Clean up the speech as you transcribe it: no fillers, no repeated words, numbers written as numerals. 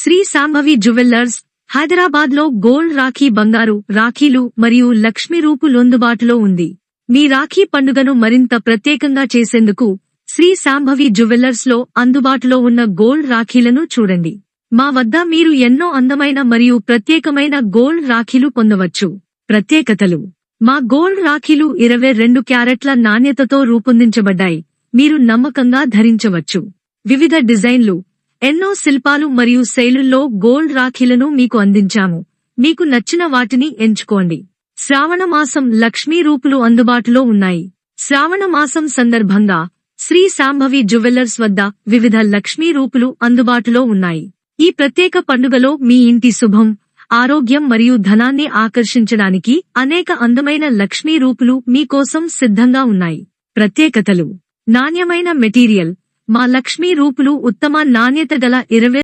Shri Shambhavi jewellers, Hyderabad లో gold Rakhi, బంగారు రాఖీలు మరియు లక్ష్మీ రూపులు అందుబాటులో ఉంది. మీ రాఖీ పండుగను మరింత ప్రత్యేకంగా చేసేందుకు శ్రీ శాంభవి జ్యువెల్లర్స్ లో అందుబాటులో ఉన్న గోల్డ్ రాఖీలను చూడండి. మా వద్ద మీరు ఎన్నో అందమైన మరియు ప్రత్యేకమైన గోల్డ్ రాఖీలు పొందవచ్చు. ప్రత్యేకతలు: మా గోల్డ్ రాఖీలు 22 క్యారెట్ల నాణ్యతతో రూపొందించబడ్డాయి. మీరు నమ్మకంగా ధరించవచ్చు. వివిధ డిజైన్లు, ఎన్నో శిల్పాలు మరియు శైలుల్లో గోల్డ్ రాఖీలను మీకు అందించాము. మీకు నచ్చిన వాటిని ఎంచుకోండి. శ్రావణ మాసం లక్ష్మీ రూపులు అందుబాటులో ఉన్నాయి. శ్రావణ మాసం సందర్భంగా శ్రీ శాంభవి జ్యువెల్లర్స్ వద్ద వివిధ లక్ష్మీ రూపులు అందుబాటులో ఉన్నాయి. ఈ ప్రత్యేక పండుగలో మీ ఇంటి శుభం, ఆరోగ్యం మరియు ధనాన్ని ఆకర్షించడానికి అనేక అందమైన లక్ష్మీ రూపులు మీకోసం సిద్ధంగా ఉన్నాయి. ప్రత్యేకతలు: నాణ్యమైన మెటీరియల్, మా లక్ష్మీ రూపులు ఉత్తమ నాణ్యత గల 20